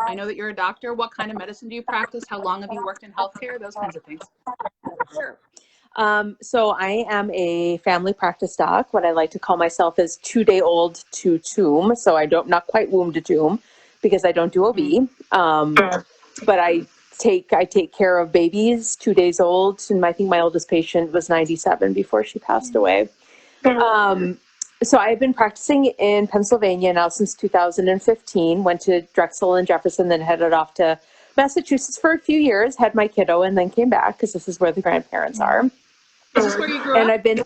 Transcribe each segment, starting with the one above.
I know that you're a doctor. What kind of medicine do you practice? How long have you worked in healthcare? Those kinds of things. Sure. So I am a family practice doc. What I like to call myself is 2-day-old to tomb. So not quite womb to tomb, because I don't do OB. But I take care of babies 2 days old. And I think my oldest patient was 97 before she passed away. So I've been practicing in Pennsylvania now since 2015, went to Drexel and Jefferson, then headed off to Massachusetts for a few years, had my kiddo, and then came back because this is where the grandparents are. Is this where you grew up? And I've been,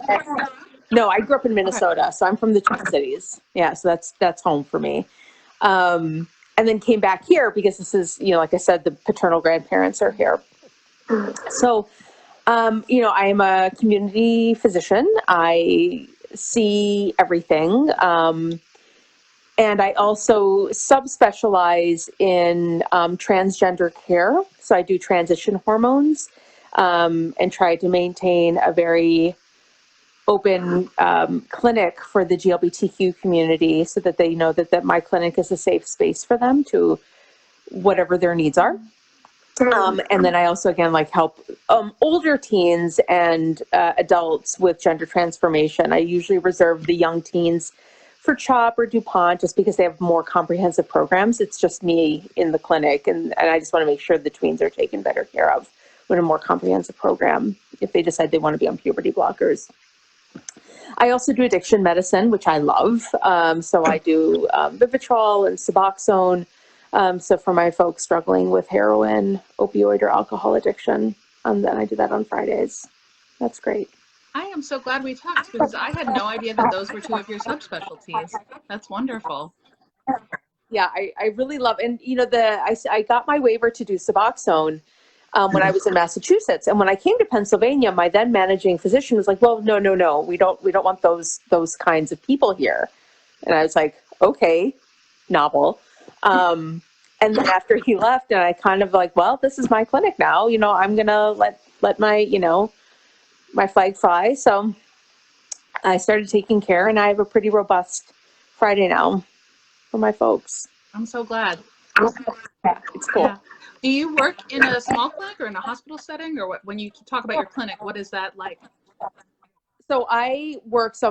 no, I grew up in Minnesota, so I'm from the Twin Cities. Yeah, so that's home for me. And then came back here because this is, like I said, the paternal grandparents are here. So, I am a community physician. I see everything. And I also subspecialize in transgender care. So I do transition hormones and try to maintain a very open clinic for the GLBTQ community so that they know that my clinic is a safe space for them to whatever their needs are. And then I also, again, help older teens and adults with gender transformation. I usually reserve the young teens for CHOP or DuPont just because they have more comprehensive programs. It's just me in the clinic, and I just want to make sure the tweens are taken better care of with a more comprehensive program if they decide they want to be on puberty blockers. I also do addiction medicine, which I love. So I do Vivitrol and Suboxone. So for my folks struggling with heroin, opioid, or alcohol addiction, and then I do that on Fridays. That's great. I am so glad we talked because I had no idea that those were two of your subspecialties. That's wonderful. Yeah, I really love, and I got my waiver to do Suboxone when I was in Massachusetts, and when I came to Pennsylvania, my then managing physician was like, "Well, no, we don't want those kinds of people here," and I was like, "Okay, novel." And then after he left, and I kind of well, this is my clinic now. I'm gonna let my my flag fly. So I started taking care, and I have a pretty robust Friday now for my folks. I'm so glad. Yeah, it's cool. Yeah. Do you work in a small clinic or in a hospital setting, or what? When you talk about your clinic, what is that like? So I'm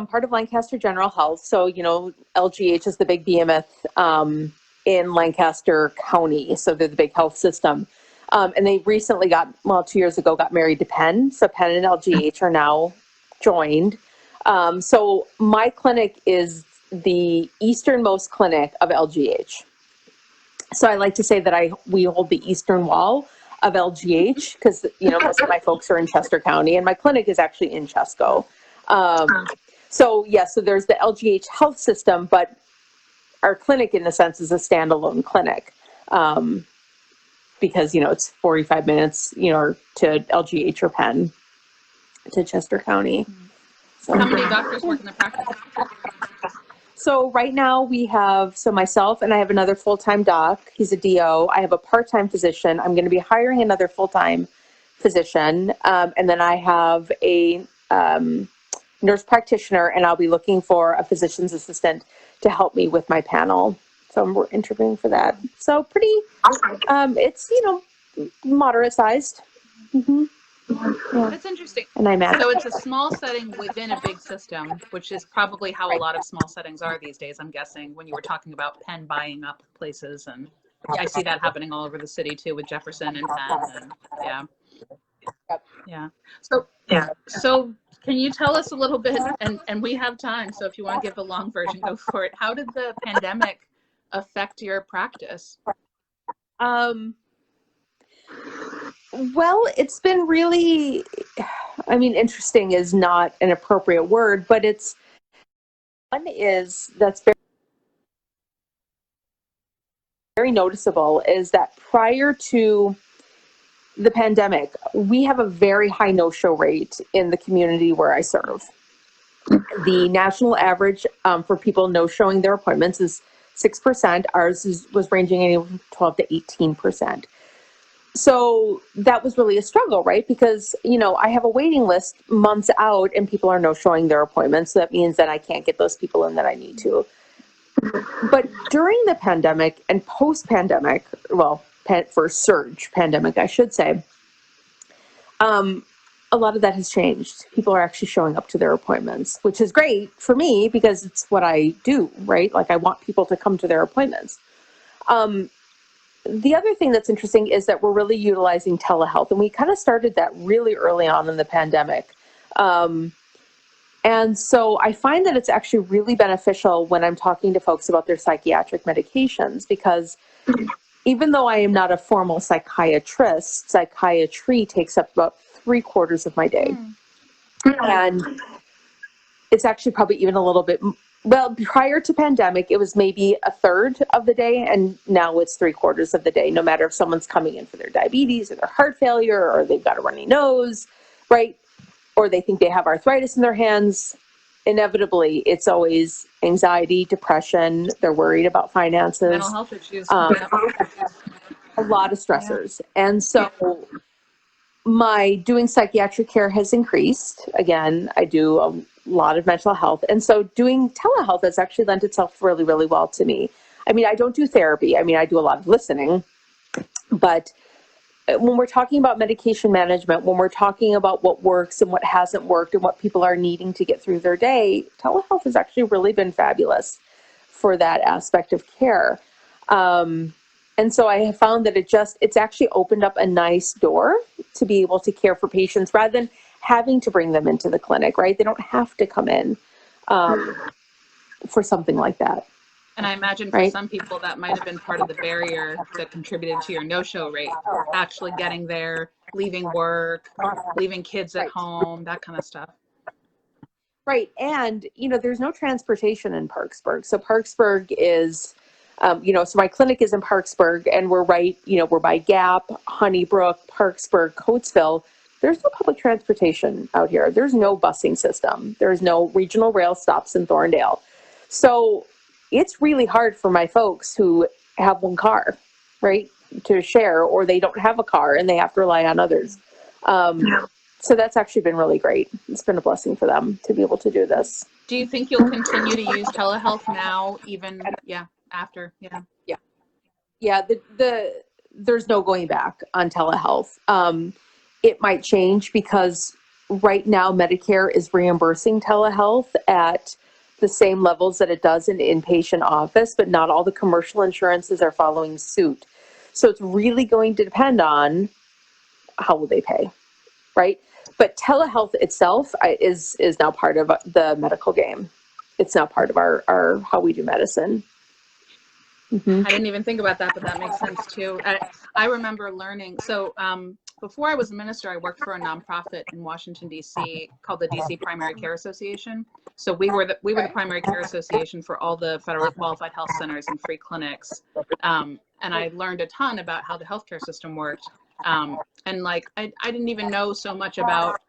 part of Lancaster General Health. So, LGH is the big behemoth in Lancaster County. So they're the big health system. And they recently 2 years ago, got married to Penn. So Penn and LGH are now joined. So my clinic is the easternmost clinic of LGH. So I like to say that we hold the eastern wall of LGH because, most of my folks are in Chester County, and my clinic is actually in Chesco. So there's the LGH health system, but our clinic, in a sense, is a standalone clinic because, it's 45 minutes, to LGH or Penn to Chester County. So, how many doctors work in the practice? So right now we have, myself, and I have another full-time doc. He's a DO. I have a part-time physician. I'm going to be hiring another full-time physician. And then I have a nurse practitioner, and I'll be looking for a physician's assistant to help me with my panel. So we're interviewing for that. So pretty, it's, moderate sized. Mm-hmm. Yeah. That's interesting. And I'm so it's a small setting within a big system, which is probably how a lot of small settings are these days, I'm guessing, when you were talking about Penn buying up places. And I see that happening all over the city too with Jefferson and Penn. And yeah. So can you tell us a little bit, and we have time, so if you want to give a long version, go for it. How did the pandemic affect your practice? Well, it's been really, interesting is not an appropriate word, but that's very, very noticeable is that prior to the pandemic, we have a very high no-show rate in the community where I serve. The national average for people no-showing their appointments is 6%. Ours was ranging anywhere from 12 to 18%. So that was really a struggle, right? Because, I have a waiting list months out and people are no-showing their appointments. So that means that I can't get those people in that I need to. But during the pandemic and post-pandemic, well, for surge pandemic, I should say, a lot of that has changed. People are actually showing up to their appointments, which is great for me because it's what I do, right? Like I want people to come to their appointments. The other thing that's interesting is that we're really utilizing telehealth, and we kind of started that really early on in the pandemic. And so I find that it's actually really beneficial when I'm talking to folks about their psychiatric medications, because even though I am not a formal psychiatrist, psychiatry takes up about 3/4 of my day. And it's actually probably even a little bit, well, prior to pandemic, it was maybe 1/3 of the day, and now it's 3/4 of the day, no matter if someone's coming in for their diabetes or their heart failure, or they've got a runny nose, right? Or they think they have arthritis in their hands. Inevitably, it's always anxiety, depression. They're worried about finances. Mental health issues. A lot of stressors. And so my doing psychiatric care has increased. Again, I do a lot of mental health. And so doing telehealth has actually lent itself really, really well to me. I mean, I don't do therapy. I mean, I do a lot of listening. But when we're talking about medication management, when we're talking about what works and what hasn't worked and what people are needing to get through their day, telehealth has actually really been fabulous for that aspect of care. And so I have found that it's actually opened up a nice door to be able to care for patients rather than having to bring them into the clinic, right? They don't have to come in for something like that. And I imagine for some people that might have been part of the barrier that contributed to your no-show rate, actually getting there, leaving work, leaving kids at home, that kind of stuff. Right. And, there's no transportation in Parksburg. So Parksburg is, so my clinic is in Parksburg, and we're we're by Gap, Honeybrook, Parksburg, Coatesville. There's no public transportation out here. There's no busing system. There's no regional rail stops in Thorndale. So it's really hard for my folks who have one car, right, to share, or they don't have a car and they have to rely on others. So that's actually been really great. It's been a blessing for them to be able to do this. Do you think you'll continue to use telehealth now, even, after? Yeah, there's no going back on telehealth. It might change because right now Medicare is reimbursing telehealth at the same levels that it does in inpatient office, but not all the commercial insurances are following suit. So it's really going to depend on how will they pay, right? But telehealth itself is now part of the medical game. It's now part of our how we do medicine. Mm-hmm. I didn't even think about that, but that makes sense too. I remember learning. So before I was a minister, I worked for a nonprofit in Washington, D.C. called the D.C. Primary Care Association. So we were the primary care association for all the federally qualified health centers and free clinics. And I learned a ton about how the healthcare system worked. And like, I didn't even know so much about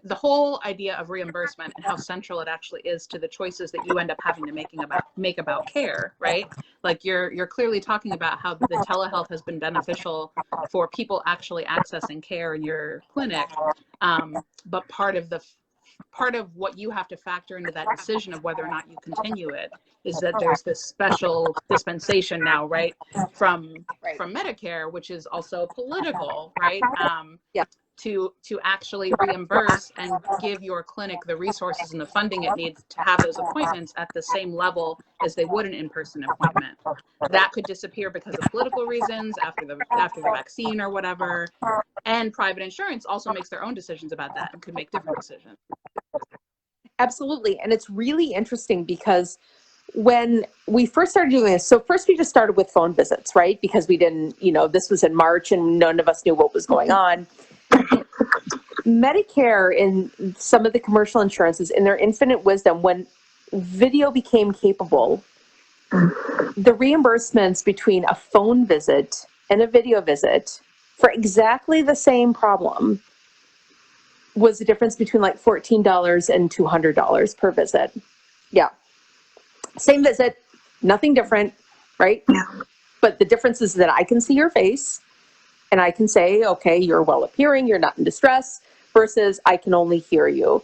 the whole idea of reimbursement and how central it actually is to the choices that you end up having to make about care, right? Like you're clearly talking about how the telehealth has been beneficial for people actually accessing care in your clinic. But part of what you have to factor into that decision of whether or not you continue it is that there's this special dispensation now, right, from Medicare, which is also political, right? To actually reimburse and give your clinic the resources and the funding it needs to have those appointments at the same level as they would an in-person appointment. That could disappear because of political reasons after the vaccine or whatever. And private insurance also makes their own decisions about that and could make different decisions. Absolutely. And it's really interesting because when we first started doing this, so first we just started with phone visits, right? Because we didn't, this was in March and none of us knew what was going on. Medicare and some of the commercial insurances, in their infinite wisdom, when video became capable, the reimbursements between a phone visit and a video visit for exactly the same problem was the difference between like $14 and $200 per visit. Yeah. Same visit, nothing different, right? Yeah. But the difference is that I can see your face and I can say, okay, you're well appearing, you're not in distress, versus I can only hear you.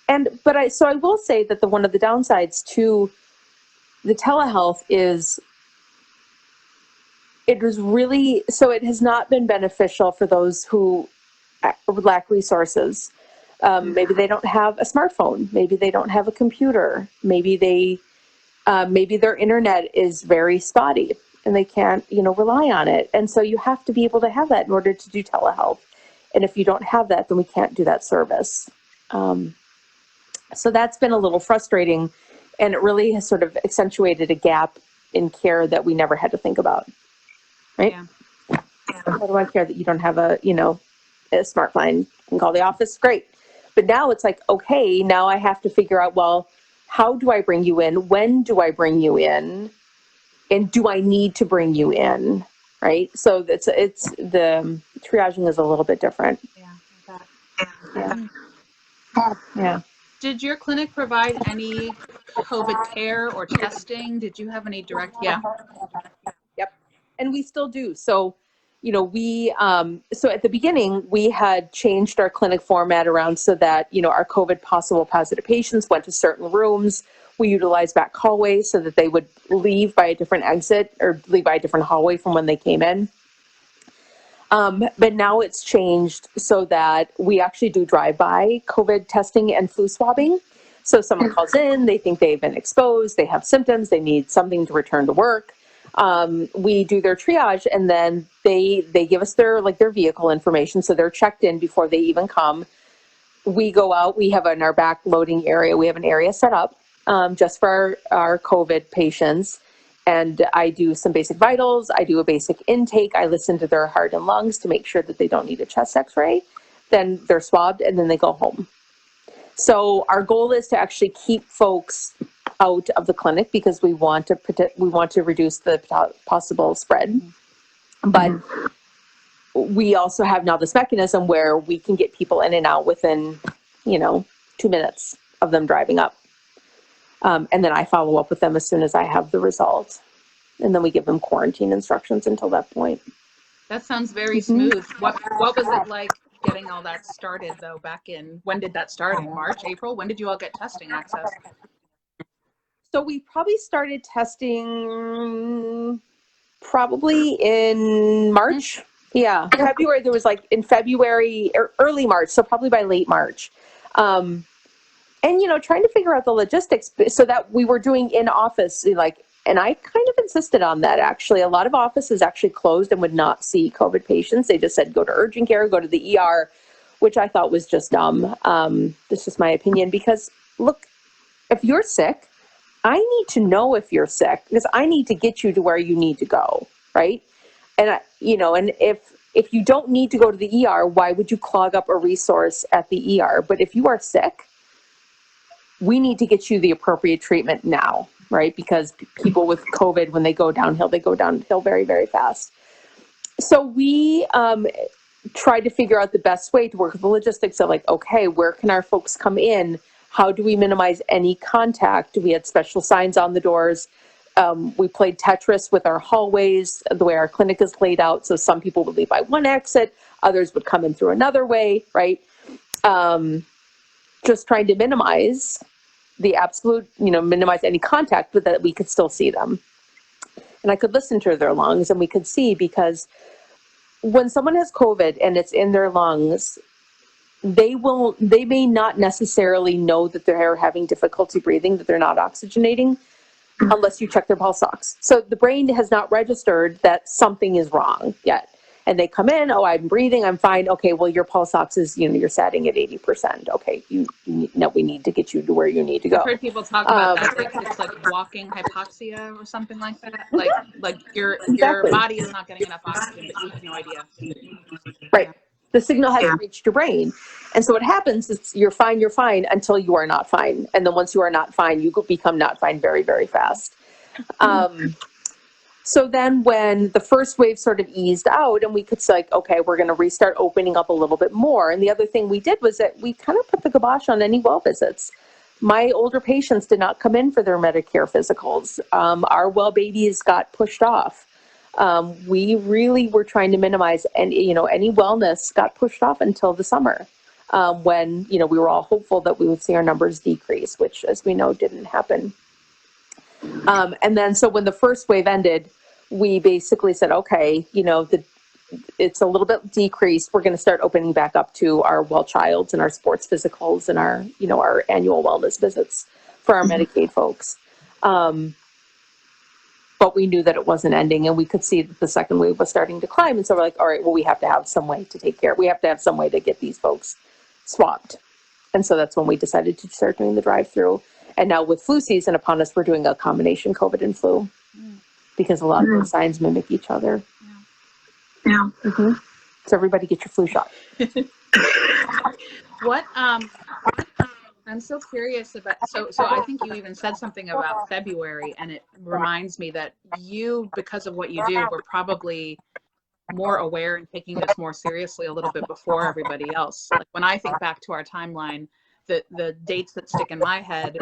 So I will say that one of the downsides to the telehealth it was really, so it has not been beneficial for those who lack resources. Maybe they don't have a smartphone. Maybe they don't have a computer. Maybe their internet is very spotty and they can't, rely on it. And so you have to be able to have that in order to do telehealth. And if you don't have that, then we can't do that service. So that's been a little frustrating, and it really has sort of accentuated a gap in care that we never had to think about. Right? Yeah. How do I care that you don't have a smart line? You can call the office, great. But now it's like, okay, now I have to figure out, well, how do I bring you in? When do I bring you in? And do I need to bring you in? Right? So it's the triaging is a little bit different. Yeah. Did your clinic provide any COVID care or testing? Did you have any direct? Yeah. Yep. And we still do. So, so at the beginning, we had changed our clinic format around so that, our COVID possible positive patients went to certain rooms. We utilized back hallways so that they would leave by a different exit or leave by a different hallway from when they came in. But now it's changed so that we actually do drive-by COVID testing and flu swabbing. So someone calls in, they think they've been exposed, they have symptoms, they need something to return to work. We do their triage, and then they give us their vehicle information. So they're checked in before they even come. We go out, we have in our back loading area, we have an area set up just for our COVID patients. And I do some basic vitals. I do a basic intake. I listen to their heart and lungs to make sure that they don't need a chest x-ray. Then they're swabbed and then they go home. So our goal is to actually keep folks out of the clinic because we want to reduce the possible spread. But we also have now this mechanism where we can get people in and out within, 2 minutes of them driving up. And then I follow up with them as soon as I have the result. And then we give them quarantine instructions until that point. That sounds very smooth. What was it like getting all that started, though, when did that start? In March, April? When did you all get testing access? So we probably started testing probably in March. Yeah, February. There was in February or early March, so probably by late March. And, trying to figure out the logistics so that we were doing in office, and I kind of insisted on that, actually. A lot of offices actually closed and would not see COVID patients. They just said, go to urgent care, go to the ER, which I thought was just dumb. This is my opinion, because look, if you're sick, I need to know if you're sick because I need to get you to where you need to go. Right. And, and if you don't need to go to the ER, why would you clog up a resource at the ER? But if you are sick, we need to get you the appropriate treatment now, right? Because people with COVID, when they go downhill very, very fast. So we tried to figure out the best way to work with the logistics of okay, where can our folks come in? How do we minimize any contact? We had special signs on the doors. We played Tetris with our hallways, the way our clinic is laid out. So some people would leave by one exit, others would come in through another way, right? Just trying to minimize the absolute, minimize any contact, but that we could still see them. And I could listen to their lungs and we could see, because when someone has COVID and it's in their lungs, they may not necessarily know that they're having difficulty breathing, that they're not oxygenating, unless you check their pulse ox. So the brain has not registered that something is wrong yet. And they come in, oh, I'm breathing, I'm fine. Okay, well, your pulse ox is, you're setting at 80%. Okay, we need to get you to where you need to go. I've heard people talk about that. It's like walking hypoxia or something like that. Like your body is not getting enough oxygen, but you have no idea. Right. The signal hasn't reached your brain. And so what happens is you're fine until you are not fine. And then once you are not fine, you become not fine very, very fast. So then when the first wave sort of eased out and we could say, okay, we're going to restart opening up a little bit more. And the other thing we did was that we kind of put the kibosh on any well visits. My older patients did not come in for their Medicare physicals. Our well babies got pushed off. We really were trying to minimize, and any wellness got pushed off until the summer, when we were all hopeful that we would see our numbers decrease, which, as we know, didn't happen. And then, so when the first wave ended, we basically said, okay, it's a little bit decreased. We're going to start opening back up to our well childs and our sports physicals and our annual wellness visits for our Medicaid folks. But we knew that it wasn't ending, and we could see that the second wave was starting to climb. And so we're like, all right, well, we have to have some way to take care. We have to have some way to get these folks swabbed. And so that's when we decided to start doing the drive-through. And now with flu season upon us, we're doing a combination COVID and flu because a lot of those signs mimic each other. Yeah. Mm-hmm. So everybody get your flu shot. What I'm so curious about, so I think you even said something about February, and it reminds me that you, because of what you do, were probably more aware and taking this more seriously a little bit before everybody else. Like when I think back to our timeline, the dates that stick in my head,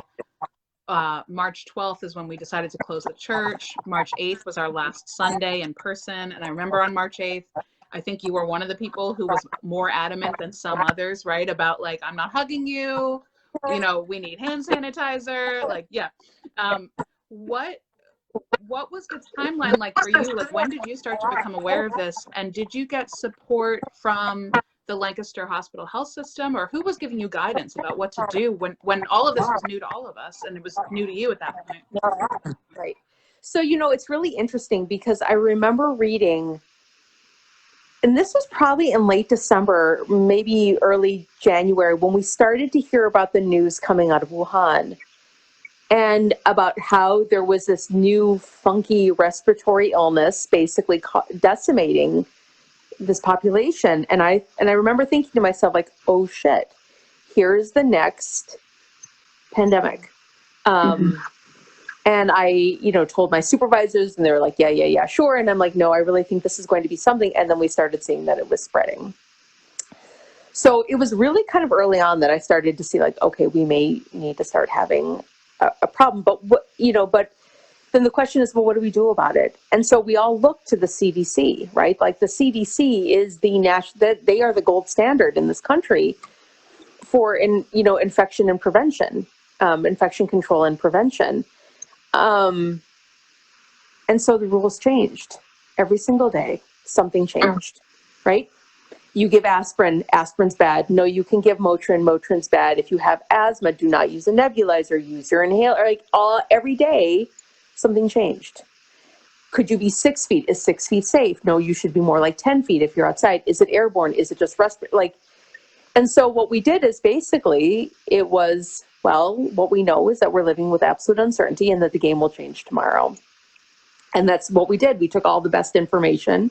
March 12th is when we decided to close the church. March 8th was our last Sunday in person. And I remember on March 8th, I think you were one of the people who was more adamant than some others, right? About like, I'm not hugging you, we need hand sanitizer. Like, yeah. What was the timeline like for you? Like, when did you start to become aware of this? And did you get support from the Lancaster Hospital Health System, or who was giving you guidance about what to do when all of this was new to all of us and it was new to you at that point? Right. So, it's really interesting because I remember reading, and this was probably in late December, maybe early January, when we started to hear about the news coming out of Wuhan and about how there was this new funky respiratory illness basically decimating this population. And I remember thinking to myself, like, oh shit, here's the next pandemic. And I, told my supervisors, and they were like, yeah, sure. And I'm like, no, I really think this is going to be something. And then we started seeing that it was spreading. So it was really kind of early on that I started to see, like, okay, we may need to start having a problem. But but then the question is, well, what do we do about it? And so we all look to the CDC, right? Like the CDC is they are the gold standard in this country for infection and prevention, infection control and prevention. And so the rules changed every single day. Something changed, right? You give aspirin, aspirin's bad. No, you can give Motrin, Motrin's bad. If you have asthma, do not use a nebulizer, use your inhaler. Like every day, something changed. Could you be 6 feet? Is 6 feet safe? No, you should be more like 10 feet if you're outside. Is it airborne? Is it just respiratory? And so what we did is basically it was, well, what we know is that we're living with absolute uncertainty and that the game will change tomorrow. And that's what we did. We took all the best information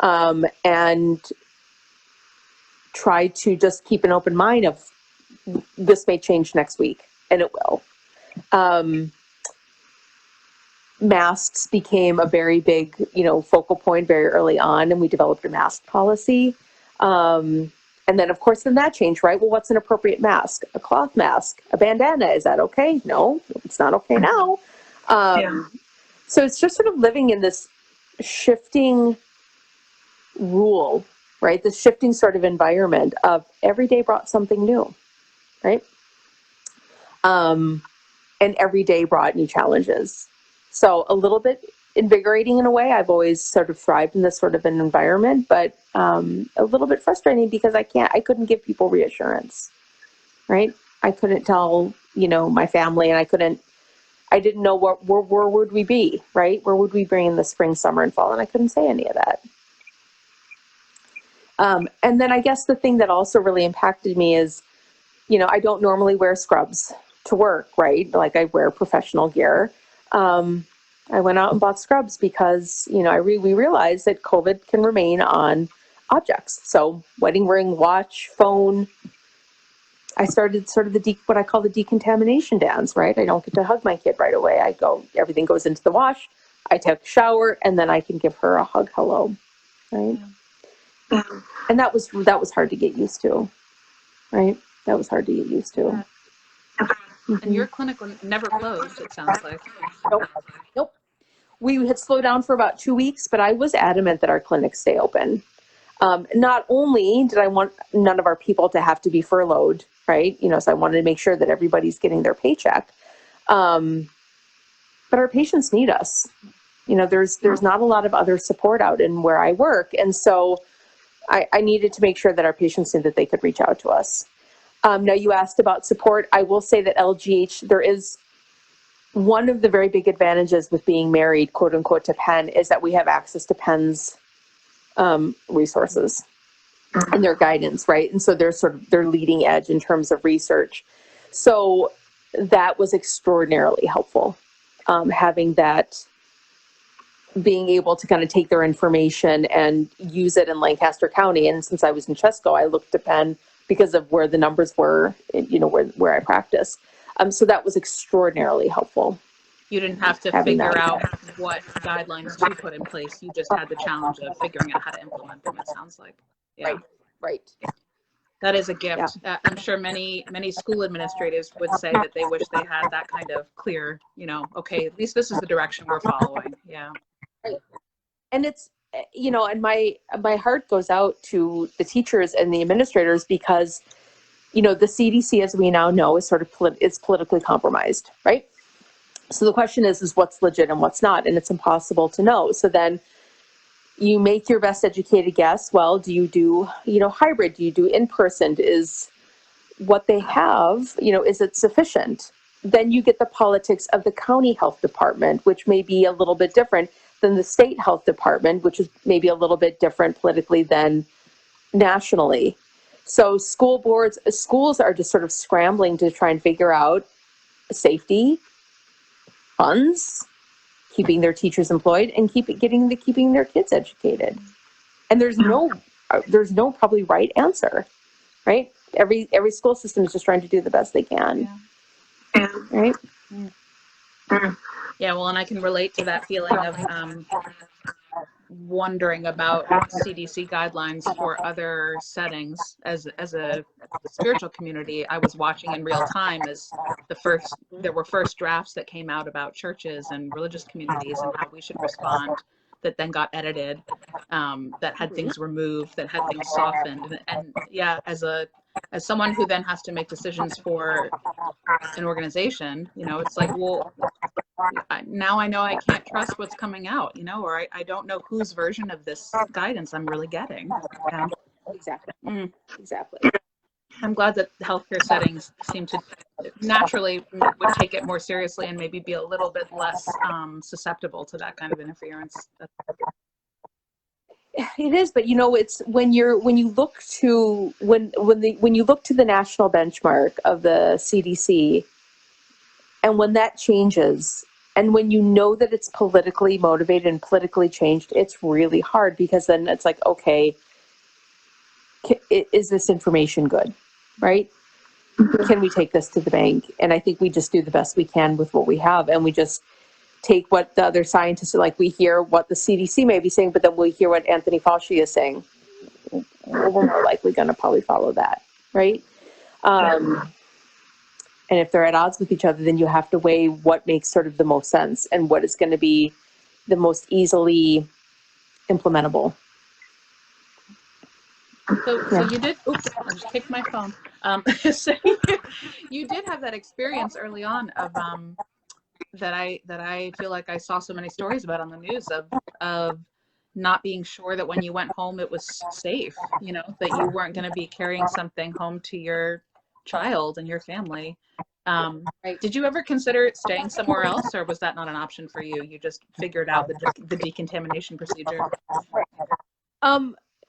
and tried to just keep an open mind of this may change next week, and it will. Masks became a very big, focal point very early on, and we developed a mask policy. And then, of course, then that changed, right? Well, what's an appropriate mask? A cloth mask, a bandana, is that okay? No, it's not okay now. So it's just sort of living in this shifting rule, right? This shifting sort of environment of every day brought something new, right? And every day brought new challenges. So a little bit invigorating in a way. I've always sort of thrived in this sort of an environment, but a little bit frustrating because I couldn't give people reassurance, right? I couldn't tell, my family, and I didn't know where would we be, right? Where would we be in the spring, summer, and fall? And I couldn't say any of that. And then I guess the thing that also really impacted me is, I don't normally wear scrubs to work, right? Like I wear professional gear. I went out and bought scrubs because, we realized that COVID can remain on objects. So wedding ring, watch, phone. I started sort of what I call the decontamination dance, right? I don't get to hug my kid right away. Everything goes into the wash. I take a shower, and then I can give her a hug hello, right? Yeah. And that was hard to get used to, right? That was hard to get used to. Yeah. And your clinic never closed, it sounds like. Nope. We had slowed down for about 2 weeks, but I was adamant that our clinic stay open. Not only did I want none of our people to have to be furloughed, right? So I wanted to make sure that everybody's getting their paycheck. but our patients need us. You know, there's not a lot of other support out in where I work. And so I needed to make sure that our patients knew that they could reach out to us. Now you asked about support. I will say that LGH, there is one of the very big advantages with being married, quote unquote, to Penn is that we have access to Penn's resources and their guidance, right? And so they're they're leading edge in terms of research. So that was extraordinarily helpful, having that, being able to kind of take their information and use it in Lancaster County. And since I was in Chesco, I looked to Penn because of where the numbers were, you know, where I practice. So that was extraordinarily helpful. You didn't have to figure out what guidelines to put in place. You just had the challenge of figuring out how to implement them, it sounds like. Yeah. Right. That is a gift. Yeah. I'm sure many school administrators would say that they wish they had that kind of clear, you know, okay, at least this is the direction we're following. Yeah. Right. And it's, you know, and my heart goes out to the teachers and the administrators because, you know, the CDC, as we now know, is sort of it's politically compromised, right? So the question is what's legit and what's not, and it's impossible to know. So then you make your best educated guess. Well, do you do, you know, hybrid? Do you do in person? Is what they have, you know, is it sufficient? Then you get the politics of the county health department, which may be a little bit different than the state health department, which is maybe a little bit different politically than nationally. So schools are just sort of scrambling to try and figure out safety, funds, keeping their teachers employed, and keeping their kids educated. And there's no probably right answer, right? Every school system is just trying to do the best they can. Yeah. Right? Yeah, well, and I can relate to that feeling of wondering about CDC guidelines for other settings. As a spiritual community, I was watching in real time as there were first drafts that came out about churches and religious communities and how we should respond, that then got edited, that had things removed, that had things softened. And yeah, as someone who then has to make decisions for an organization, you know, it's like, well, now I know I can't trust what's coming out, you know, or I don't know whose version of this guidance I'm really getting. Yeah. Exactly. Exactly. I'm glad that healthcare settings seem to naturally would take it more seriously and maybe be a little bit less susceptible to that kind of interference. It is, but you know, it's when you look to the national benchmark of the CDC, and when that changes, and when you know that it's politically motivated and politically changed, it's really hard, because then it's like, okay, is this information good, right? Can we take this to the bank? And I think we just do the best we can with what we have, and we just take what the other scientists are like. We hear what the CDC may be saying, but then we hear what Anthony Fauci is saying. We're more likely going to probably follow that, right? And if they're at odds with each other, then you have to weigh what makes sort of the most sense and what is going to be the most easily implementable. So you did, oops, I just kicked my phone. So you did have that experience early on of that I feel like I saw so many stories about on the news of not being sure that when you went home it was safe, you know, that you weren't going to be carrying something home to your child and your family. Did you ever consider staying somewhere else, or was that not an option for you? You just figured out the decontamination procedure?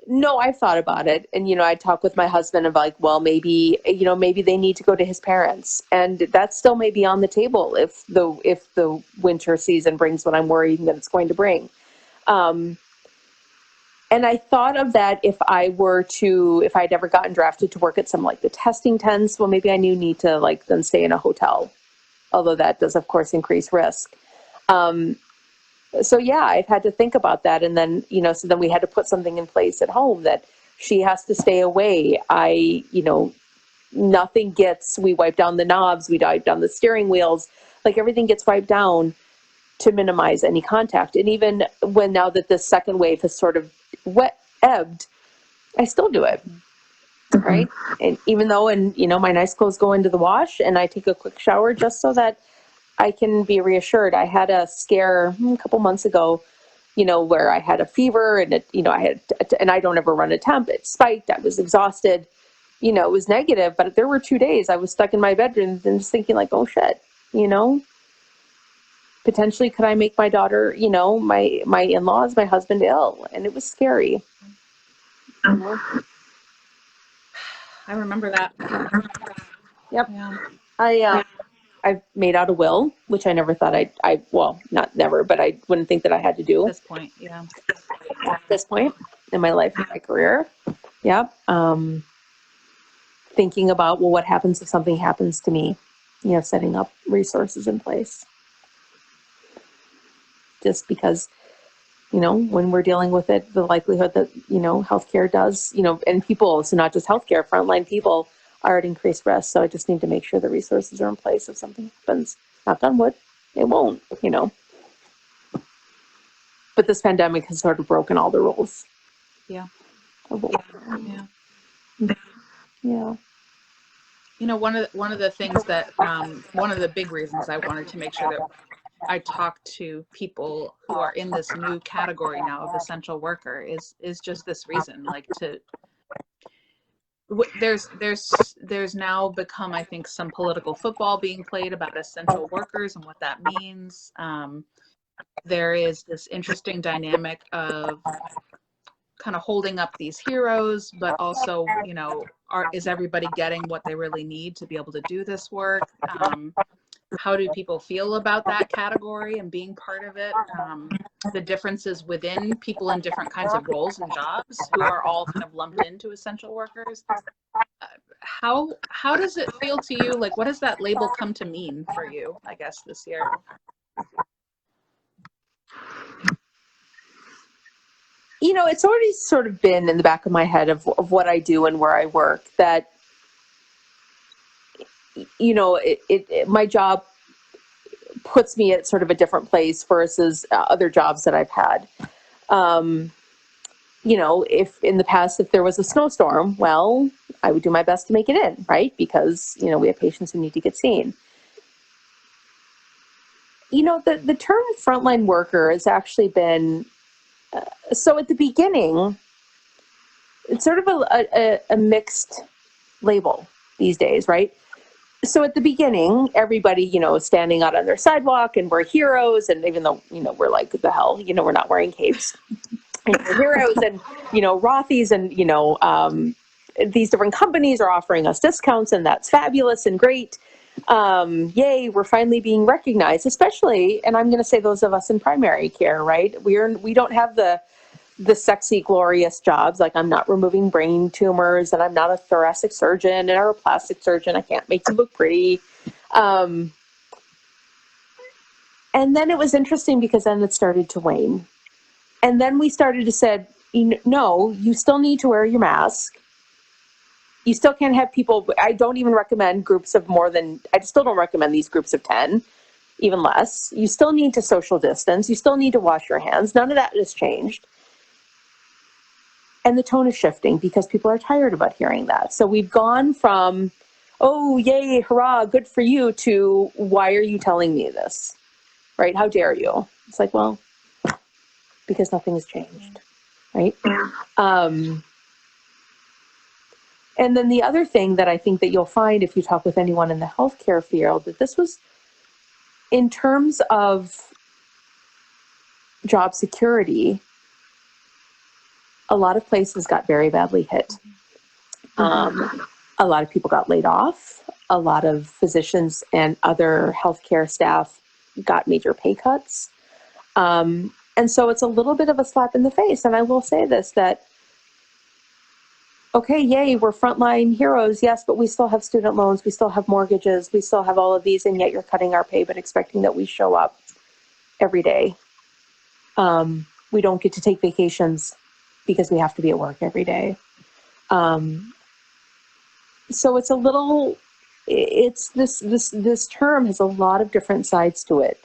No, I've thought about it. And, you know, I talk with my husband of like, well, maybe they need to go to his parents. And that still may be on the table if the winter season brings what I'm worried that it's going to bring. And I thought of that if I'd ever gotten drafted to work at some like the testing tents, well, maybe I need to like then stay in a hotel, although that does of course increase risk. So yeah, I've had to think about that. And then, you know, so then we had to put something in place at home that she has to stay away. We wipe down the knobs, we wipe down the steering wheels, like everything gets wiped down to minimize any contact. And even now that the second wave has sort of ebbed, I still do it. Right. And even though, my nice clothes go into the wash and I take a quick shower just so that I can be reassured. I had a scare a couple months ago, where I had a fever and and I don't ever run a temp. It spiked. I was exhausted. It was negative, but there were 2 days I was stuck in my bedroom and just thinking like, oh shit, potentially could I make my daughter, my in-laws, my husband ill? And it was scary. I remember that. Yep. Yeah. I've made out a will, which I never thought well, not never, but I wouldn't think that I had to do At this point. Yeah. at this point in my life, in my career. Yep. Thinking about, well, what happens if something happens to me? Setting up resources in place. Just because, when we're dealing with it, the likelihood that, healthcare does, and people, so not just healthcare, frontline people are at increased risk. So I just need to make sure the resources are in place if something happens. Knock on wood, it won't, But this pandemic has sort of broken all the rules. Yeah. Yeah. Yeah. One of the things that one of the big reasons I wanted to make sure that I talk to people who are in this new category now of essential worker is just this reason, like there's now become, I think, some political football being played about essential workers and what that means. There is this interesting dynamic of kind of holding up these heroes, but also, is everybody getting what they really need to be able to do this work? How do people feel about that category and being part of it? The differences within people in different kinds of roles and jobs who are all kind of lumped into essential workers. How does it feel to you? Like, what does that label come to mean for you, I guess, this year? It's already sort of been in the back of my head of what I do and where I work that, my job puts me at sort of a different place versus other jobs that I've had. If in the past, if there was a snowstorm, well, I would do my best to make it in, right? Because, we have patients who need to get seen. The term frontline worker has actually been, so at the beginning, it's sort of a mixed label these days, right? So at the beginning, everybody, is standing out on their sidewalk and we're heroes. And even though, we're like, the hell, we're not wearing capes. And we're heroes and, Rothy's and, these different companies are offering us discounts and that's fabulous and great. Yay, we're finally being recognized, especially, and I'm going to say those of us in primary care, right? We don't have the sexy, glorious jobs. Like, I'm not removing brain tumors and I'm not a thoracic surgeon or a plastic surgeon. I can't make them look pretty. And then it was interesting because then it started to wane. And then we started to say, no, you still need to wear your mask. You still can't have people. I don't even recommend groups of I still don't recommend these groups of 10, even less. You still need to social distance. You still need to wash your hands. None of that has changed. And the tone is shifting because people are tired about hearing that. So we've gone from, oh, yay, hurrah, good for you, to why are you telling me this? Right? How dare you? It's like, well, because nothing has changed. Right? And then the other thing that I think that you'll find if you talk with anyone in the healthcare field, that this was in terms of job security, a lot of places got very badly hit. A lot of people got laid off. A lot of physicians and other healthcare staff got major pay cuts. And so it's a little bit of a slap in the face. And I will say this, that, okay, yay, we're frontline heroes. Yes, but we still have student loans. We still have mortgages. We still have all of these. And yet you're cutting our pay, but expecting that we show up every day. We don't get to take vacations because we have to be at work every day. So it's this term has a lot of different sides to it.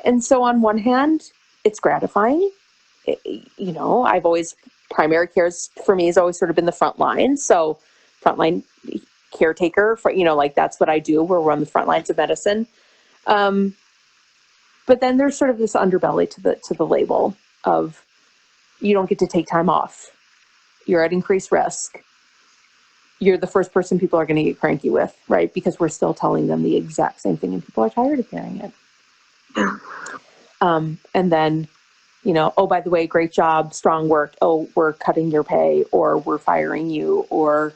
And so on one hand, it's gratifying. Primary care for me has always sort of been the front line. So frontline caretaker for, like that's what I do. We're on the front lines of medicine. But then there's sort of this underbelly to the label of you don't get to take time off. You're at increased risk. You're the first person people are going to get cranky with, right? Because we're still telling them the exact same thing and people are tired of hearing it. Yeah. And then, oh, by the way, great job, strong work. Oh, we're cutting your pay or we're firing you or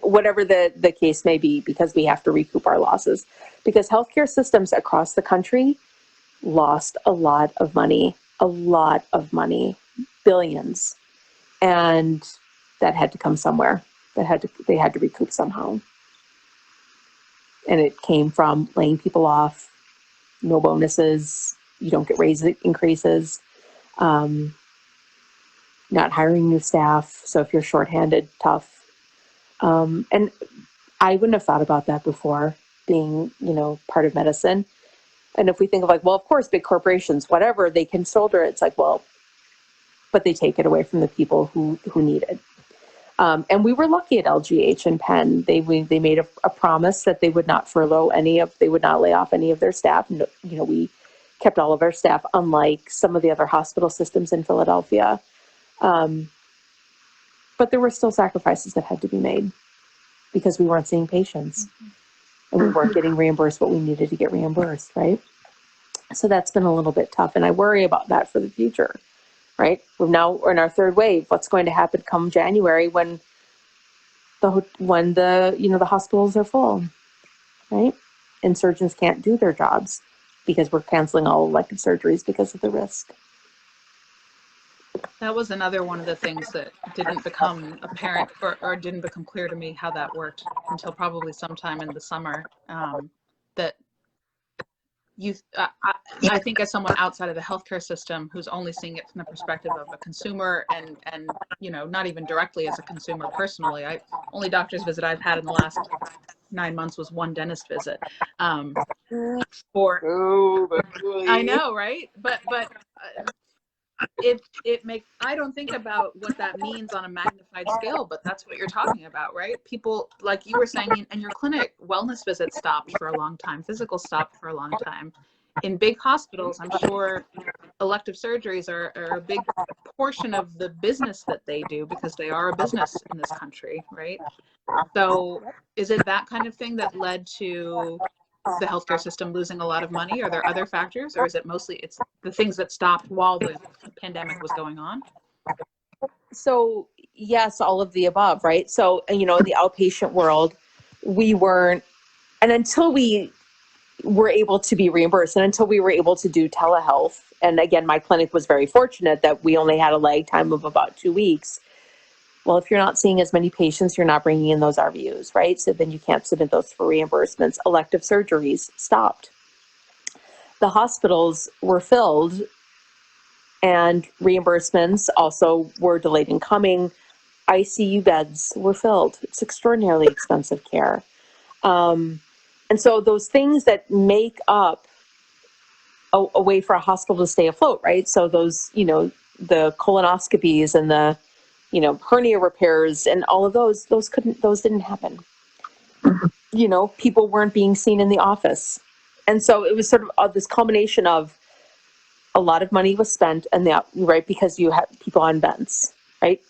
whatever the case may be, because we have to recoup our losses. Because healthcare systems across the country lost a lot of money, billions. And that had to come somewhere. They had to recoup somehow. And it came from laying people off, no bonuses, you don't get raise increases, not hiring new staff. So if you're shorthanded, tough. And I wouldn't have thought about that before being, part of medicine. And if we think of well, of course, big corporations, whatever, they can shoulder it. It's well, but they take it away from the people who need it. And we were lucky at LGH and Penn. They made a promise that they would not they would not lay off any of their staff. We kept all of our staff, unlike some of the other hospital systems in Philadelphia. But there were still sacrifices that had to be made because we weren't seeing patients and we weren't getting reimbursed what we needed to get reimbursed, right? So that's been a little bit tough. And I worry about that for the future. Right? We're in our third wave. What's going to happen come January when the hospitals are full, right? And surgeons can't do their jobs because we're canceling all elective surgeries because of the risk. That was another one of the things that didn't become apparent or didn't become clear to me how that worked until probably sometime in the summer. That I think as someone outside of the healthcare system who's only seeing it from the perspective of a consumer and not even directly as a consumer personally, only doctor's visit I've had in the last 9 months was one dentist visit. I know, right? But I don't think about what that means on a magnified scale, but that's what you're talking about, right? People, like you were saying, in your clinic, wellness visits stopped for a long time, physical stopped for a long time. In big hospitals, I'm sure elective surgeries are a big portion of the business that they do because they are a business in this country, right? So is it that kind of thing that led to the healthcare system losing a lot of money? Are there other factors, or is it mostly it's the things that stopped while the pandemic was going on? So yes, all of the above, right? So, in the outpatient world, we weren't, and until we were able to be reimbursed and until we were able to do telehealth, and again, my clinic was very fortunate that we only had a lag time of about 2 weeks. Well, if you're not seeing as many patients, you're not bringing in those RVUs, right? So then you can't submit those for reimbursements. Elective surgeries stopped. The hospitals were filled and reimbursements also were delayed in coming. ICU beds were filled. It's extraordinarily expensive care. And so those things that make up a way for a hospital to stay afloat, right? So those, the colonoscopies and the, hernia repairs and all of those didn't happen. People weren't being seen in the office. And so it was sort of this culmination of a lot of money was spent right, because you have people on vents, right?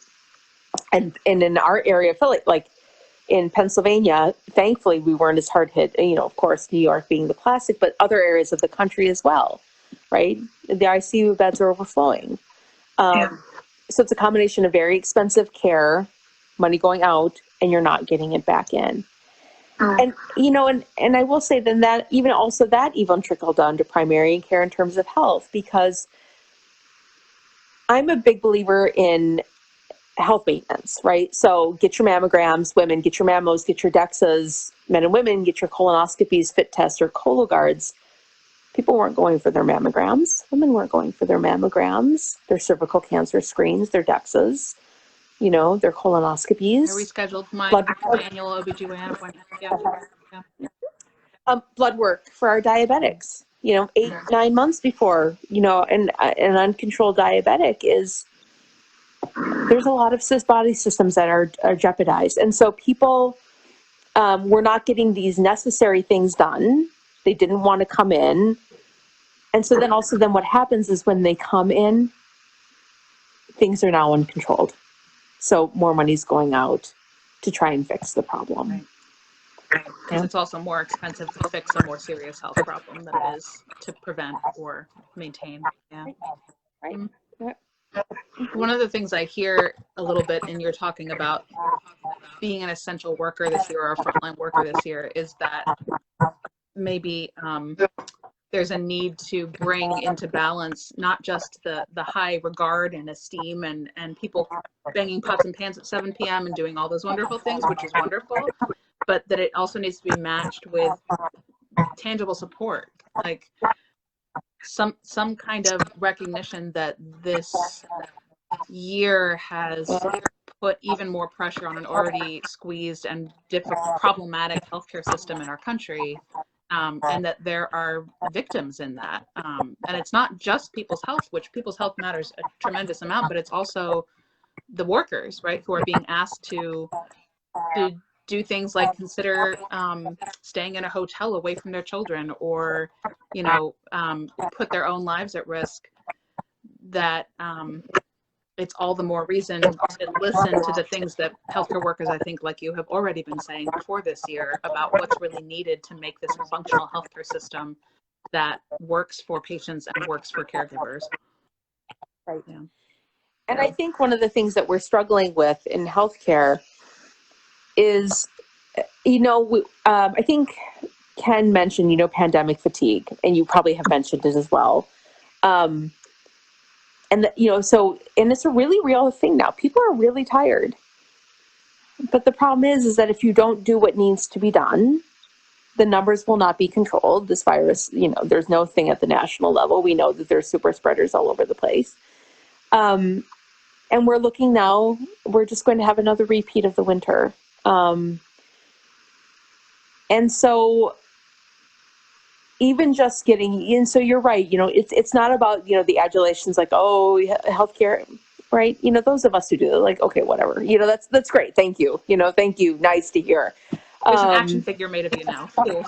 And in our area, Philly, like in Pennsylvania, thankfully we weren't as hard hit, of course, New York being the classic, but other areas of the country as well, right? The ICU beds are overflowing. So it's a combination of very expensive care, money going out, and you're not getting it back in. And, and I will say then that even trickled down to primary care in terms of health, because I'm a big believer in health maintenance, right? So get your mammograms, women, get your mammos, get your DEXAs, men and women, get your colonoscopies, fit tests, or Cologuards. People weren't going for their mammograms. Women weren't going for their mammograms, their cervical cancer screens, their DEXAs, their colonoscopies. I rescheduled my annual OBGYN appointment. Yeah. Blood work for our diabetics, 8-9 months before, and an uncontrolled diabetic there's a lot of body systems that are jeopardized. And so people, We're not getting these necessary things done. They didn't want to come in. And so then also then what happens is when they come in, things are now uncontrolled. So more money's going out to try and fix the problem. Right. Because it's also more expensive to fix a more serious health problem than it is to prevent or maintain. Yeah. Right. One of the things I hear a little bit in your talking about being an essential worker this year or a frontline worker this year is that maybe there's a need to bring into balance not just the high regard and esteem and people banging pots and pans at 7 p.m. and doing all those wonderful things, which is wonderful, but that it also needs to be matched with tangible support, like some kind of recognition that this year has put even more pressure on an already squeezed and problematic healthcare system in our country, and that there are victims in that. And it's not just people's health, which people's health matters a tremendous amount, but it's also the workers, right, who are being asked to do things like consider staying in a hotel away from their children, or, you know, put their own lives at risk, that it's all the more reason to listen to the things that healthcare workers, I think, like you, have already been saying before this year about what's really needed to make this a functional healthcare system that works for patients and works for caregivers. Right. Yeah. And I think one of the things that we're struggling with in healthcare is, you know, I think Ken mentioned, you know, pandemic fatigue, and you probably have mentioned it as well. And, you know, so, and it's a really real thing now. People are really tired. But the problem is that if you don't do what needs to be done, the numbers will not be controlled. This virus, you know, there's no thing at the national level. We know that there's super spreaders all over the place. And we're looking now, we're just going to have another repeat of the winter. And so even just getting in, so you're right, you know, it's not about, you know, the adulations like, oh, healthcare, right? You know, those of us who do it, like, okay, whatever, you know, that's great. Thank you. You know, thank you. Nice to hear. There's an action figure made of you now. Cool.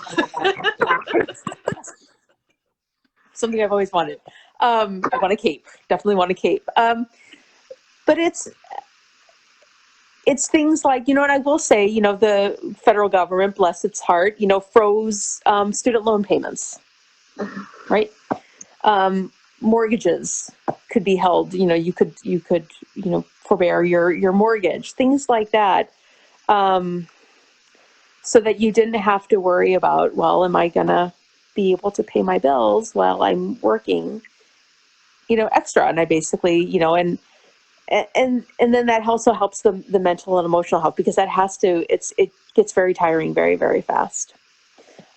Something I've always wanted. I want a cape. Definitely want a cape. But it's things like, you know, and I will say, you know, the federal government, bless its heart, you know, froze student loan payments, right? Mortgages could be held, you know, you could, you know, forbear your mortgage, things like that. So that you didn't have to worry about, well, am I gonna be able to pay my bills while I'm working, you know, extra? And I basically, you know, and then that also helps the mental and emotional health, because that has to, it gets very tiring very, very fast.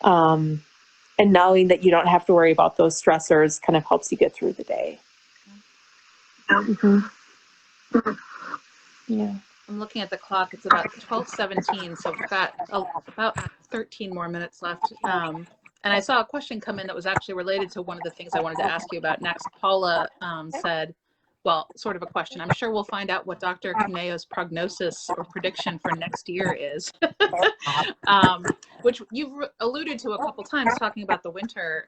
And knowing that you don't have to worry about those stressors kind of helps you get through the day. Mm-hmm. Yeah. I'm looking at the clock. It's about 12:17, so we've got about 13 more minutes left. And I saw a question come in that was actually related to one of the things I wanted to ask you about next. Paula said, well, sort of a question. I'm sure we'll find out what Dr. Cuneo's prognosis or prediction for next year is, which you've alluded to a couple times talking about the winter.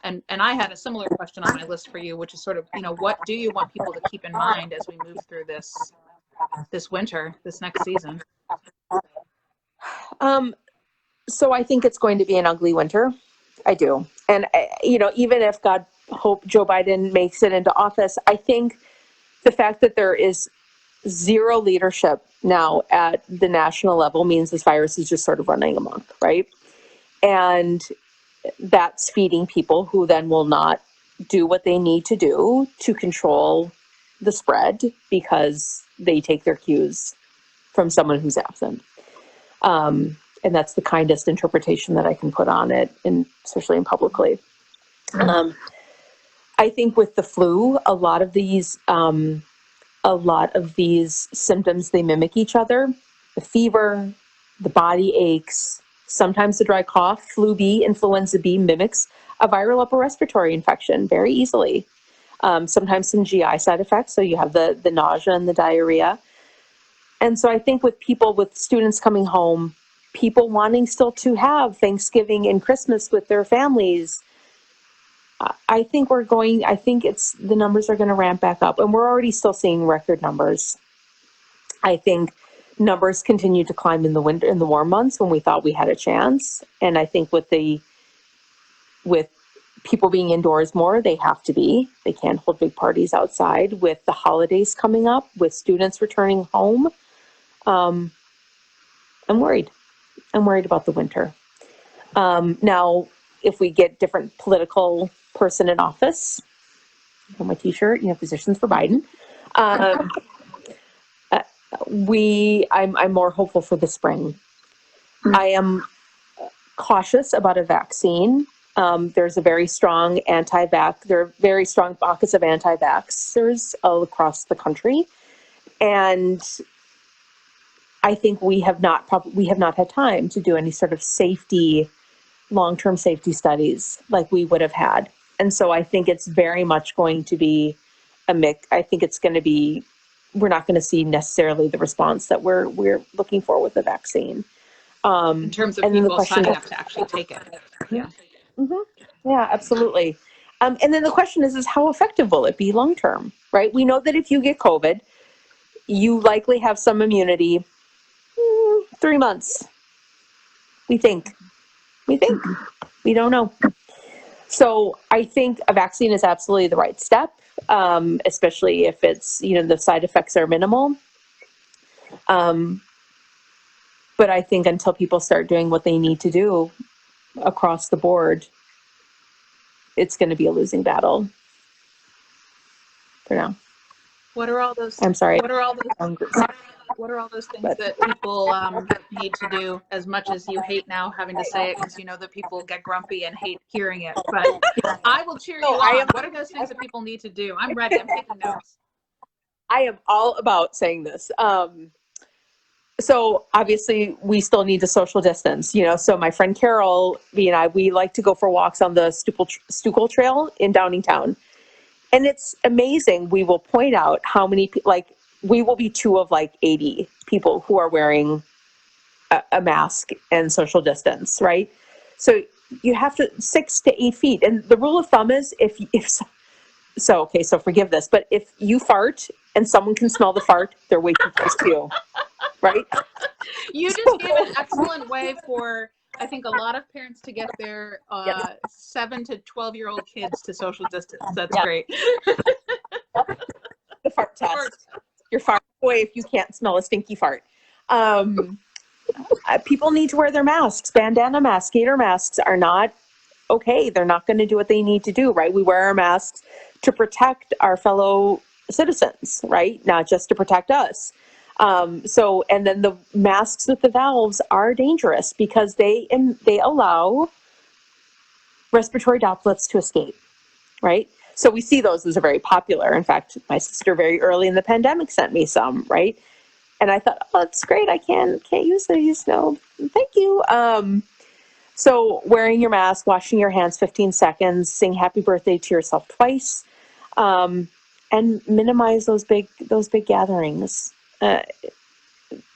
And I had a similar question on my list for you, which is sort of, you know, what do you want people to keep in mind as we move through this winter, this next season? So I think it's going to be an ugly winter. I do. And, you know, even if God hope Joe Biden makes it into office, I think the fact that there is zero leadership now at the national level means this virus is just sort of running amok, right? And that's feeding people who then will not do what they need to do to control the spread, because they take their cues from someone who's absent. And that's the kindest interpretation that I can put on it, and especially in publicly. I think with the flu, a lot of these symptoms, they mimic each other. The fever, the body aches, sometimes the dry cough. Flu B, influenza B mimics a viral upper respiratory infection very easily. Sometimes some GI side effects. So you have the nausea and the diarrhea. And so I think with people, with students coming home, people wanting still to have Thanksgiving and Christmas with their families. I think the numbers are going to ramp back up, and we're already still seeing record numbers. I think numbers continue to climb in the winter, in the warm months when we thought we had a chance. And I think with people being indoors more, they can't hold big parties outside. With the holidays coming up, with students returning home, I'm worried. I'm worried about the winter. Now, if we get different political person in office, on my t-shirt, positions for Biden, I'm more hopeful for the spring. I am cautious about a vaccine. There's a very strong there are very strong pockets of anti-vaxxers all across the country. And I think we have not had time to do any sort of long-term safety studies like we would have had. And so I think it's very much going to be a mix. I think we're not going to see necessarily the response that we're looking for with the vaccine. In terms of people signing up to actually take it. Yeah. Mm-hmm. Yeah, absolutely. And then the question is how effective will it be long-term, right? We know that if you get COVID, you likely have some immunity, 3 months. We think. We don't know. So I think a vaccine is absolutely the right step, especially if it's, the side effects are minimal. But I think until people start doing what they need to do across the board, it's going to be a losing battle for now. What are all those? I'm sorry. What are all those things that people need to do? As much as you hate now having to say it, because you know that people get grumpy and hate hearing it, but I will cheer you on. What are those things that people need to do? I'm ready. I'm taking notes. I am all about saying this. So obviously we still need to social distance, so my friend Carol, and I, we like to go for walks on the Stuckel Trail in Downingtown. And it's amazing. We will point out how many we will be 2 of 80 people who are wearing a mask and social distance, right? So you have to 6 to 8 feet. And the rule of thumb is so forgive this, but if you fart and someone can smell the fart, they're way too close to you, right? You just gave an excellent way for, I think, a lot of parents to get their 7 to 12-year-old kids to social distance. That's great. The fart test. You're far away if you can't smell a stinky fart. People need to wear their masks. Bandana masks, gator masks are not okay. They're not going to do what they need to do, right? We wear our masks to protect our fellow citizens, right? Not just to protect us. And then the masks with the valves are dangerous because they allow respiratory droplets to escape, right? So we see those as a very popular. In fact, my sister very early in the pandemic sent me some, right? And I thought, oh, that's great. I can't use these. No, thank you. So wearing your mask, washing your hands 15 seconds, sing happy birthday to yourself twice, and minimize those big gatherings.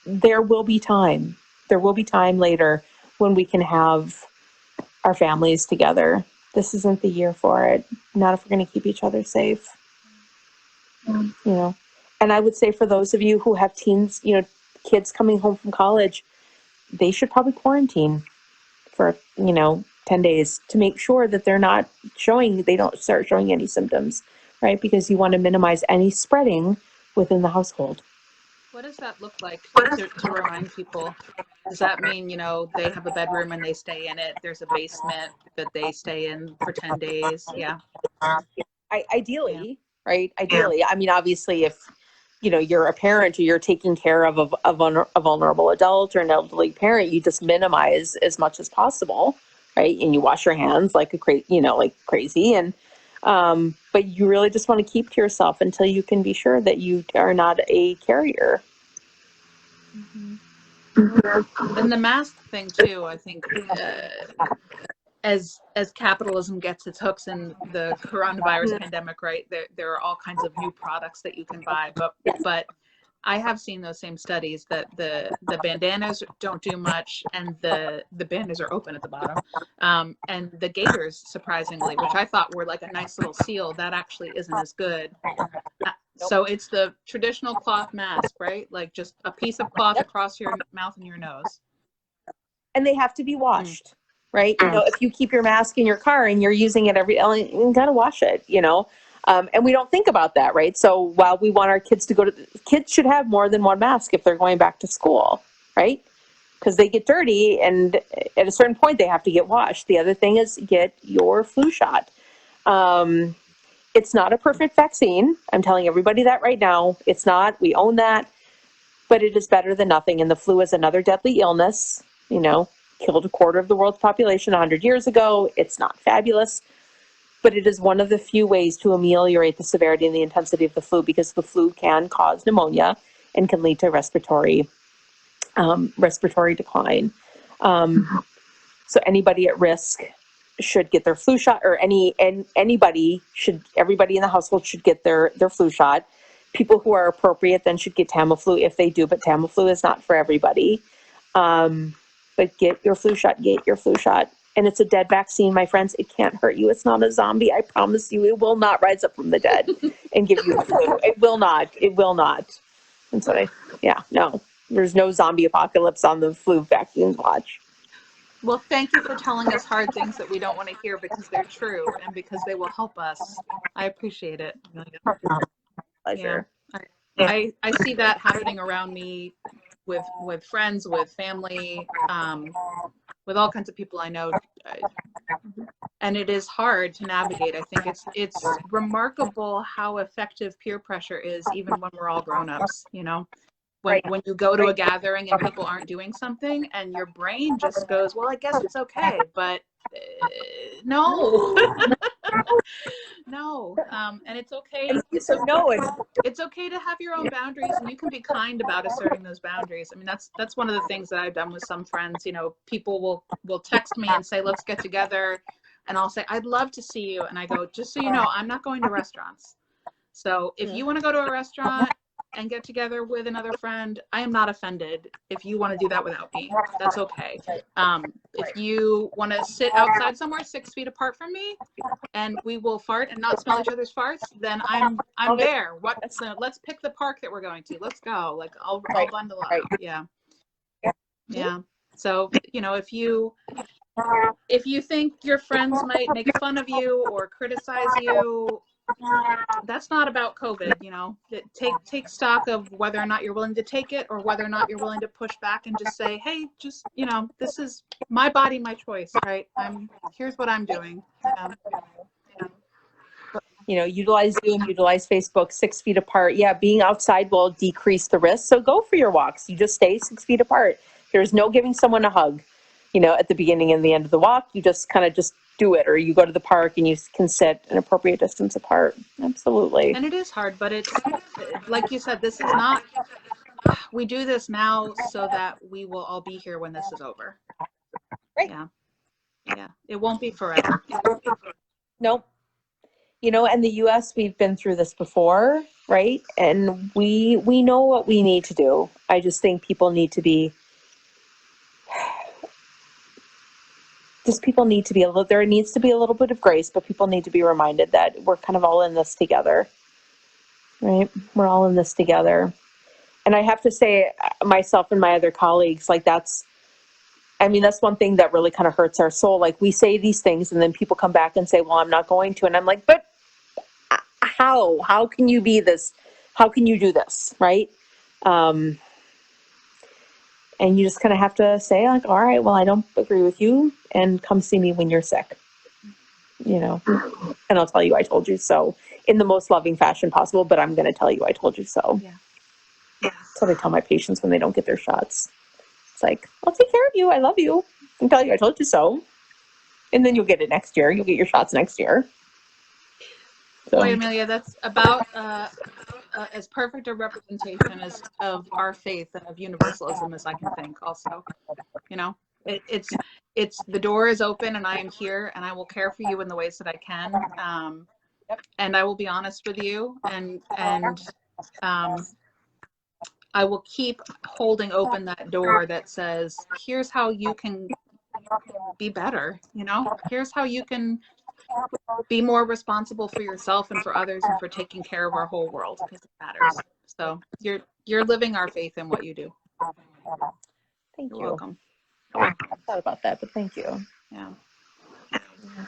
There will be time. There will be time later when we can have our families together. This isn't the year for it. Not if we're going to keep each other safe. And I would say for those of you who have teens, kids coming home from college, they should probably quarantine for, 10 days to make sure that they don't start showing any symptoms, right? Because you want to minimize any spreading within the household. What does that look like to remind people? Does that mean, they have a bedroom and they stay in it? There's a basement that they stay in for 10 days? Yeah. Ideally, right? Ideally. I mean, obviously, if, you're a parent or you're taking care of a vulnerable adult or an elderly parent, you just minimize as much as possible, right? And you wash your hands like crazy. And, but you really just want to keep to yourself until you can be sure that you are not a carrier. Mm-hmm. And the mask thing too, I think, as capitalism gets its hooks in the coronavirus pandemic, right? There are all kinds of new products that you can buy, but I have seen those same studies that the bandanas don't do much, and the bandanas are open at the bottom, and the gaiters, surprisingly, which I thought were like a nice little seal, that actually isn't as good. So it's the traditional cloth mask, right? Like just a piece of cloth across your mouth and your nose. And they have to be washed, right? You know, if you keep your mask in your car and you're using it you got to wash it, you know? And we don't think about that, right? So while we want our kids to kids should have more than one mask if they're going back to school, right? Because they get dirty, and at a certain point they have to get washed. The other thing is get your flu shot. It's not a perfect vaccine. I'm telling everybody that right now. It's not. We own that. But it is better than nothing. And the flu is another deadly illness, you know, killed a quarter of the world's population 100 years ago. It's not fabulous, but it is one of the few ways to ameliorate the severity and the intensity of the flu, because the flu can cause pneumonia and can lead to respiratory decline. So anybody at risk should get their flu shot, or everybody in the household should get their flu shot. People who are appropriate then should get Tamiflu if they do, but Tamiflu is not for everybody. But get your flu shot, And it's a dead vaccine, my friends. It can't hurt you. It's not a zombie. I promise you, it will not rise up from the dead and give you the flu. It will not. And so no, there's no zombie apocalypse on the flu vaccines watch. Well, thank you for telling us hard things that we don't want to hear, because they're true and because they will help us. I appreciate it. Pleasure. Yeah. I see that happening around me with friends, with family, with all kinds of people I know. And it is hard to navigate. I think it's remarkable how effective peer pressure is, even when we're all grown-ups, you know? When you go to a gathering and people aren't doing something, and your brain just goes, well, I guess it's okay, but no. No. And it's okay. It's okay to have your own boundaries, and you can be kind about asserting those boundaries. I mean, that's one of the things that I've done with some friends. You know, people will text me and say, let's get together. And I'll say, I'd love to see you. And I go, just so you know, I'm not going to restaurants. So if you want to go to a restaurant and get together with another friend, I am not offended if you want to do that without me. That's okay. If you want to sit outside somewhere 6 feet apart from me and we will fart and not smell each other's farts, then I'm there. Let's pick the park that we're going to. Let's go. Like I'll bundle up. Yeah. Yeah. So, you know, if you think your friends might make fun of you or criticize you, that's not about COVID, you know. Take stock of whether or not you're willing to take it, or whether or not you're willing to push back and just say, hey, just, you know, this is my body, my choice, right? Here's what I'm doing. You know, utilize Zoom, utilize Facebook, 6 feet apart. Yeah, being outside will decrease the risk. So go for your walks. You just stay 6 feet apart. There's no giving someone a hug, you know, at the beginning and the end of the walk. You just kind of just do it, or you go to the park and you can sit an appropriate distance apart. Absolutely. And it is hard, but it's like you said, this is not, we do this now so that we will all be here when this is over. Right. Yeah. It won't be forever. Nope. You know, in the US, we've been through this before, right? And we know what we need to do. I just think people need to be there needs to be a little bit of grace, but people need to be reminded that we're kind of all in this together, right? We're all in this together. And I have to say, myself and my other colleagues, like that's one thing that really kind of hurts our soul. Like we say these things and then people come back and say, well, I'm not going to. And I'm like, but how can you be this? How can you do this? Right. And you just kind of have to say like, all right, well, I don't agree with you, and come see me when you're sick, you know, and I'll tell you I told you so in the most loving fashion possible, but I'm going to tell you I told you so. Yeah. That's what I tell my patients when they don't get their shots. It's like, I'll take care of you. I love you. I'll tell you I told you so. And then you'll get it next year. You'll get your shots next year. So. Boy, Emilia, that's about as perfect a representation of our faith and of universalism as I can think. Also, you know, it's the door is open, and I am here, and I will care for you in the ways that I can, and I will be honest with you, and I will keep holding open that door that says, here's how you can be better. Here's how you can be more responsible for yourself and for others and for taking care of our whole world, because it matters. So you're living our faith in what you do. Thank You're you. welcome. I thought about that, but thank you. Yeah.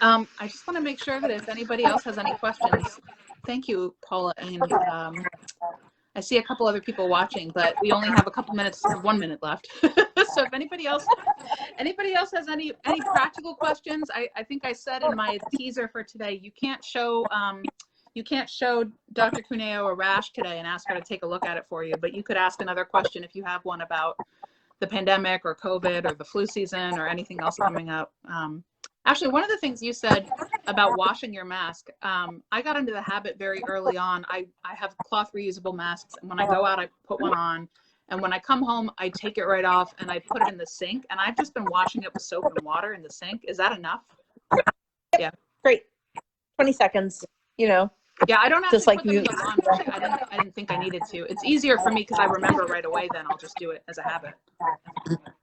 I just want to make sure that if anybody else has any questions, thank you, Paula. And I see a couple other people watching, but we only have a couple minutes or 1 minute left. So if anybody else has any practical questions, I think I said in my teaser for today, you can't show Dr. Cuneo a rash today and ask her to take a look at it for you, but you could ask another question if you have one about the pandemic or COVID or the flu season or anything else coming up. Actually, one of the things you said about washing your mask, I got into the habit very early on. I have cloth reusable masks, and when I go out, I put one on. And when I come home, I take it right off and I put it in the sink. And I've just been washing it with soap and water in the sink. Is that enough? Yeah. Great. 20 seconds, Yeah, I don't actually just like put them in the laundry. I didn't think I needed to. It's easier for me because I remember right away, then I'll just do it as a habit.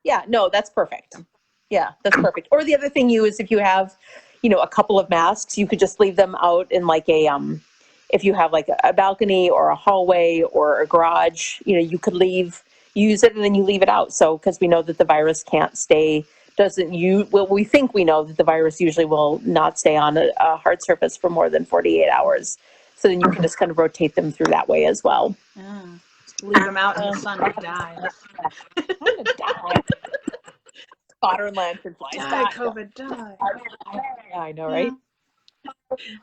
Yeah, no, that's perfect. Yeah, that's perfect. Or the other thing is if you have, a couple of masks, you could just leave them out in like if you have like a balcony or a hallway or a garage, you could use it and then you leave it out. So, because we know that the virus can't stay, we think we know that the virus usually will not stay on a hard surface for more than 48 hours. So then you can just kind of rotate them through that way as well. Leave them out in the sun to die. Spotter and lantern flies. Die, COVID, die. Yeah, I know, right? Yeah.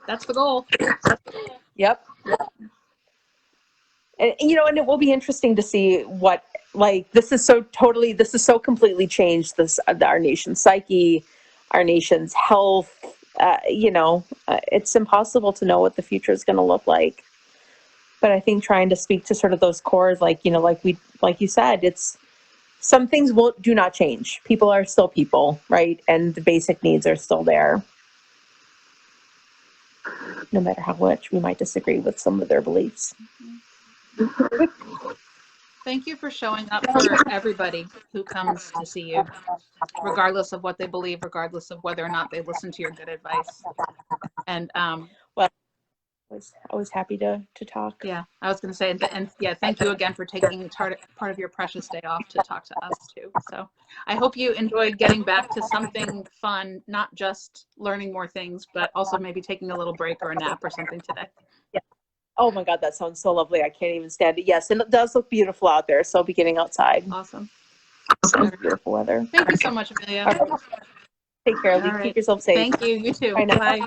That's the goal. Yep. And and it will be interesting to see what, this is so completely changed our nation's psyche, our nation's health. It's impossible to know what the future is going to look like. But I think trying to speak to sort of those cores, like you said, it's some things do not change. People are still people, right? And the basic needs are still there. No matter how much we might disagree with some of their beliefs. Thank you for showing up for everybody who comes to see you, regardless of what they believe, regardless of whether or not they listen to your good advice. And I was happy to talk. Yeah, I was going to say, and yeah, thank you again for taking part of your precious day off to talk to us too. So I hope you enjoyed getting back to something fun, not just learning more things, but also maybe taking a little break or a nap or something today. Yeah. Oh my God, that sounds so lovely. I can't even stand it. Yes, and it does look beautiful out there. So I'll be getting outside. Awesome. It's beautiful weather. Thank you so much, Emilia. Right. Take care. Keep yourself safe. Thank you. You too. Bye now. Bye.